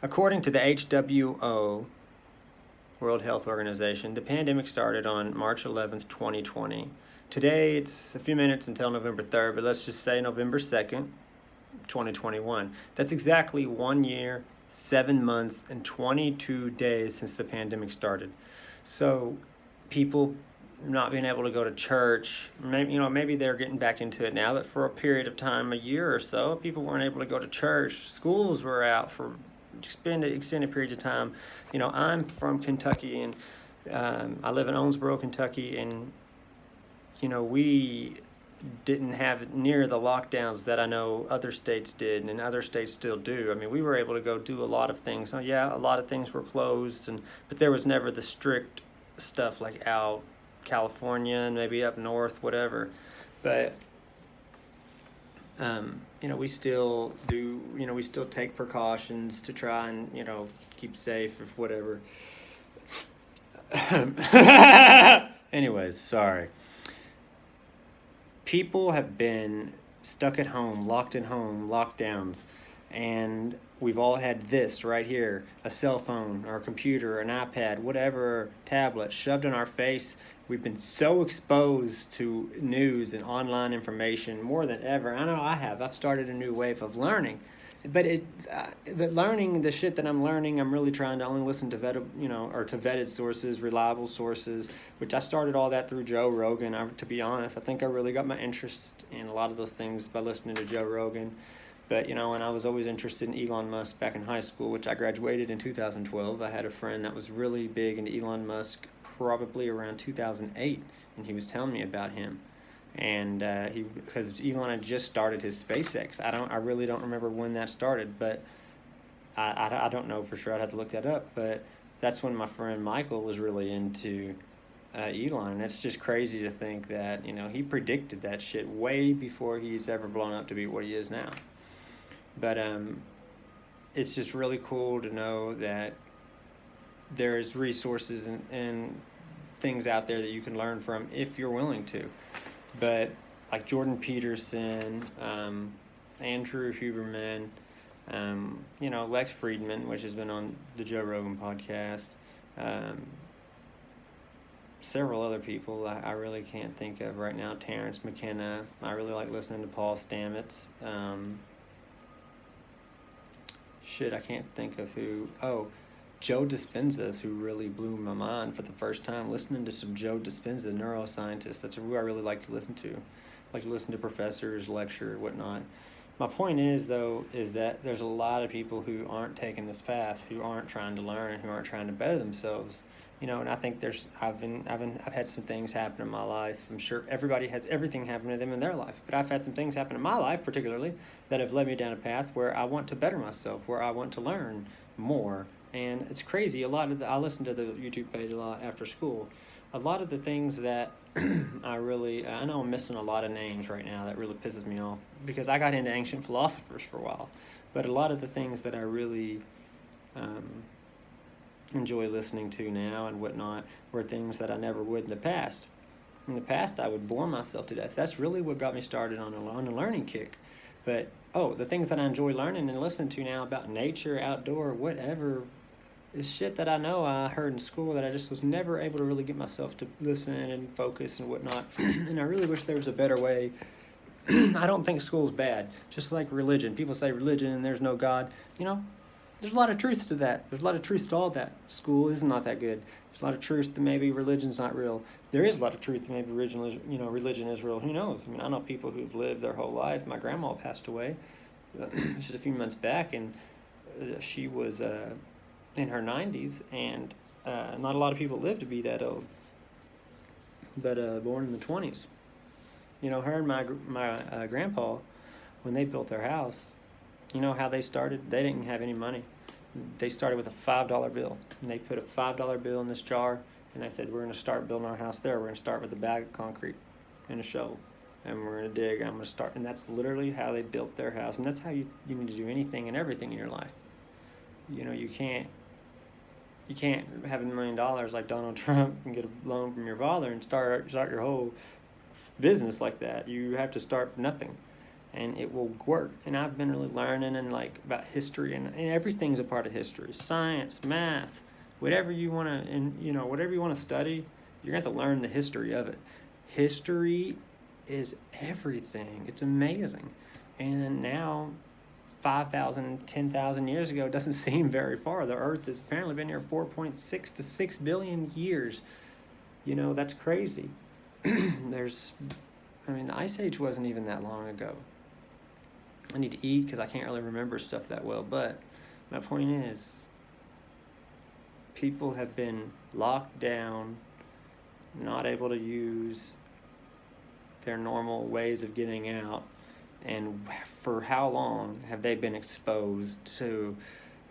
According to the WHO, World Health Organization, the pandemic started on March 11th, 2020. Today, it's a few minutes until November 3rd, but let's just say November 2nd, 2021. That's exactly 1 year, 7 months, and 22 days since the pandemic started. So, people not being able to go to church, maybe they're getting back into it now, but for a period of time, a year or so, people weren't able to go to church. Schools were out for extended periods of time. I'm from Kentucky, and I live in Owensboro, Kentucky, and we didn't have near the lockdowns that I know other states did, and other states still do. I mean, we were able to go do a lot of things. So yeah, a lot of things were closed, but there was never the strict stuff like out California and maybe up north, whatever. But we still do. We still take precautions to try and keep safe if whatever. Anyways, sorry. People have been stuck at home, locked in home, lockdowns, and we've all had this right here, a cell phone or a computer, an iPad, whatever, tablet shoved in our face. We've been so exposed to news and online information more than ever. I know I have. I've started a new wave of learning. But learning the shit that I'm learning, I'm really trying to only listen to vetted sources, reliable sources, which I started all that through Joe Rogan. To be honest, I think I really got my interest in a lot of those things by listening to Joe Rogan. But, and I was always interested in Elon Musk back in high school, which I graduated in 2012. I had a friend that was really big into Elon Musk probably around 2008, and he was telling me about him. And because Elon had just started his SpaceX. I really don't remember when that started, but I don't know for sure. I'd have to look that up. But that's when my friend Michael was really into Elon. And it's just crazy to think that, he predicted that shit way before he's ever blown up to be what he is now. But it's just really cool to know that there's resources and things out there that you can learn from if you're willing to. But like Jordan Peterson, Andrew Huberman, Lex Friedman, which has been on the Joe Rogan podcast, several other people I really can't think of right now. Terrence McKenna. I really like listening to Paul Stamets. I can't think of who. Oh, Joe Dispenza, who really blew my mind for the first time. Listening to some Joe Dispenza, neuroscientist, that's who I really like to listen to. I like to listen to professors, lecture, whatnot. My point is that there's a lot of people who aren't taking this path, who aren't trying to learn, who aren't trying to better themselves. And I think I've had some things happen in my life. I'm sure everybody has everything happen to them in their life, but I've had some things happen in my life, particularly, that have led me down a path where I want to better myself, where I want to learn more. And it's crazy. I listen to the YouTube page a lot after school. A lot of the things that I know I'm missing a lot of names right now that really pisses me off because I got into ancient philosophers for a while. But a lot of the things that I really enjoy listening to now and whatnot were things that I never would in the past. In the past, I would bore myself to death. That's really what got me started on a learning kick. But, the things that I enjoy learning and listening to now about nature, outdoor, whatever, is shit that I know I heard in school that I just was never able to really get myself to listen and focus and whatnot. And I really wish there was a better way. I don't think school's bad. Just like religion. People say religion and there's no God. There's a lot of truth to that. There's a lot of truth to all that. School is not that good. There's a lot of truth that maybe religion's not real. There is a lot of truth that maybe religion is real. Who knows? I mean, I know people who've lived their whole life. My grandma passed away just a few months back, and she was in her 90s, and not a lot of people live to be that old. But born in the 20s. Her and my grandpa, when they built their house, how they started? They didn't have any money. They started with a $5 bill, and they put a $5 bill in this jar, and they said, we're going to start building our house there. We're going to start with a bag of concrete and a shovel, and we're going to dig, and I'm going to start. And that's literally how they built their house, and that's how you need to do anything and everything in your life. You can't have $1 million like Donald Trump and get a loan from your father and start your whole business like that. You have to start from nothing. and it will work. And I've been really learning and like about history, and everything's a part of history. Science, math, whatever you want to, and whatever you want to study, you're going to have to learn the history of it. History is everything. It's amazing. And now 5,000, 10,000 years ago doesn't seem very far. The Earth has apparently been here 4.6 to 6 billion years. That's crazy. The Ice Age wasn't even that long ago. I need to eat because I can't really remember stuff that well. But my point is, people have been locked down, not able to use their normal ways of getting out. And for how long have they been exposed to,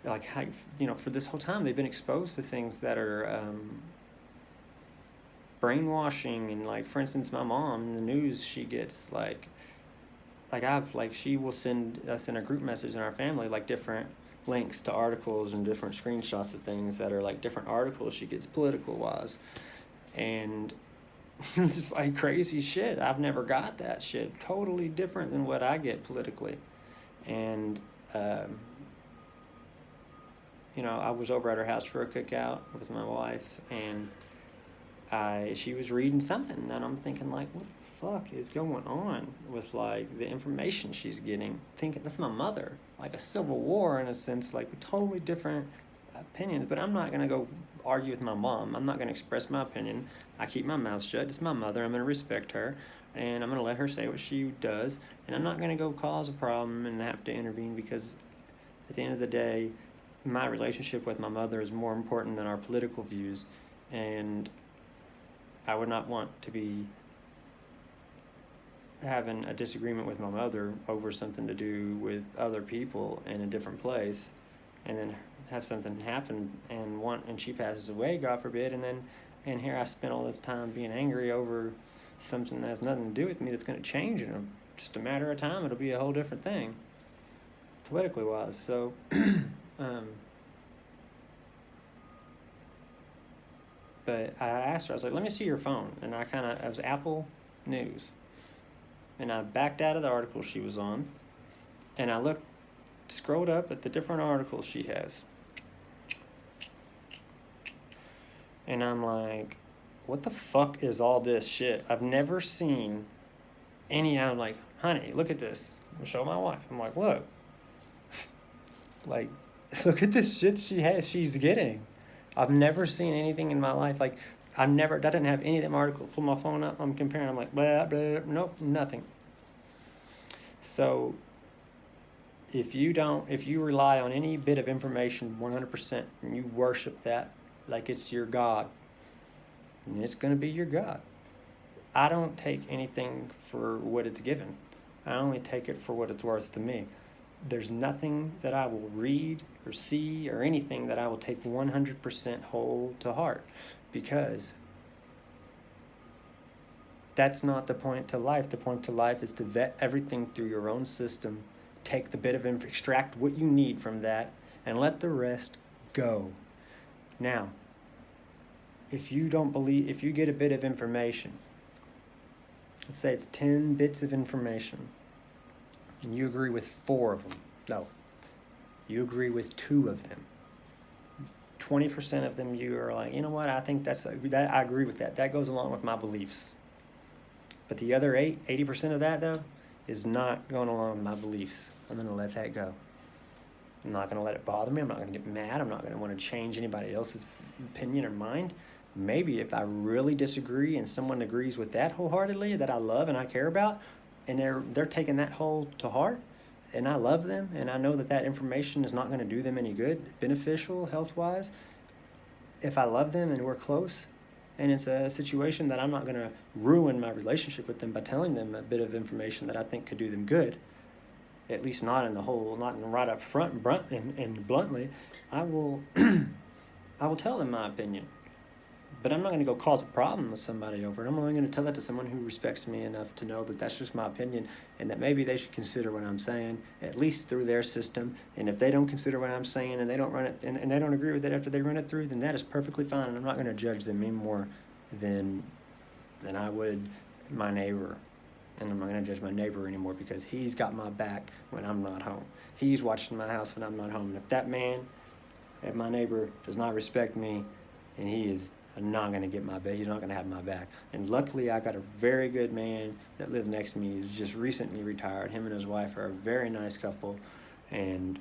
for this whole time, they've been exposed to things that are brainwashing. And for instance, my mom in the news, she gets she will send us in a group message in our family, different links to articles and different screenshots of things that are different articles she gets political wise. And just crazy shit. I've never got that shit. Totally different than what I get politically. And, I was over at her house for a cookout with my wife, and she was reading something, and I'm thinking, what the fuck is going on with, the information she's getting? Thinking, that's my mother. A civil war, in a sense, totally different opinions. But I'm not going to go argue with my mom. I'm not going to express my opinion. I keep my mouth shut. It's my mother. I'm going to respect her, and I'm going to let her say what she does, and I'm not going to go cause a problem and have to intervene, because at the end of the day, my relationship with my mother is more important than our political views, and I would not want to be having a disagreement with my mother over something to do with other people in a different place, and then have something happen and she passes away, God forbid, and here I spent all this time being angry over something that has nothing to do with me, that's going to change in just a matter of time. It'll be a whole different thing, politically wise. So, but I asked her, I was like, let me see your phone. And it was Apple News. And I backed out of the article she was on, and I scrolled up at the different articles she has. And I'm like, what the fuck is all this shit? I've never seen any. I'm like, honey, look at this. I'll show my wife. I'm like, look. Look at this shit she's getting. I've never seen anything in my life. I didn't have any of them articles. Pull my phone up, I'm comparing. I'm like, blah, blah, nope, nothing. So if you rely on any bit of information 100% and you worship that like it's your God, and it's going to be your God. I don't take anything for what it's given. I only take it for what it's worth to me. There's nothing that I will read or see or anything that I will take 100% whole to heart, because that's not the point to life. The point to life is to vet everything through your own system, take the bit of extract what you need from that, and let the rest go. Now, if you get a bit of information, let's say it's 10 bits of information, and you agree with 4 of them. No, you agree with 2 of them. 20% of them you are like, you know what, I think that I agree with that. That goes along with my beliefs. But the other 80% of that, though, is not going along with my beliefs. I'm going to let that go. I'm not going to let it bother me. I'm not going to get mad. I'm not going to want to change anybody else's opinion or mind. Maybe if I really disagree and someone agrees with that wholeheartedly, that I love and I care about, and they're taking that whole to heart, and I love them, and I know that information is not going to do them any good, beneficial, health-wise. If I love them and we're close, and it's a situation that I'm not going to ruin my relationship with them by telling them a bit of information that I think could do them good, at least not right up front and bluntly, I will tell them my opinion. But I'm not going to go cause a problem with somebody over it. I'm only going to tell that to someone who respects me enough to know that that's just my opinion, and that maybe they should consider what I'm saying, at least through their system. And if they don't consider what I'm saying and they don't run it and they don't agree with it after they run it through, then that is perfectly fine. And I'm not going to judge them any more than I would my neighbor. And I'm not going to judge my neighbor anymore because he's got my back when I'm not home. He's watching my house when I'm not home. And if that man, if my neighbor does not respect me, and he is not going to get my back, he's not going to have my back. And luckily, I got a very good man that lived next to me. He's just recently retired. Him and his wife are a very nice couple. And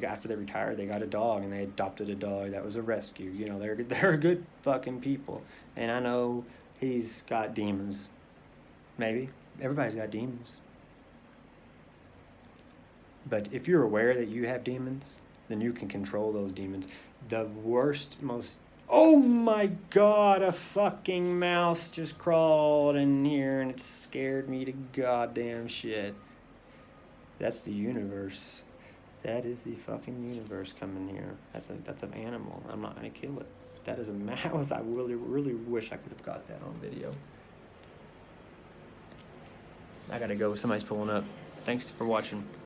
after they retired, they got a dog, and they adopted a dog that was a rescue. You know, they're good fucking people. And I know he's got demons. Maybe. Everybody's got demons. But if you're aware that you have demons, then you can control those demons. The worst, most... Oh my God, a fucking mouse just crawled in here and it scared me to goddamn shit. That's the universe. That is the fucking universe coming here. That's an animal. I'm not going to kill it. That is a mouse. I really, really wish I could have got that on video. I got to go. Somebody's pulling up. Thanks for watching.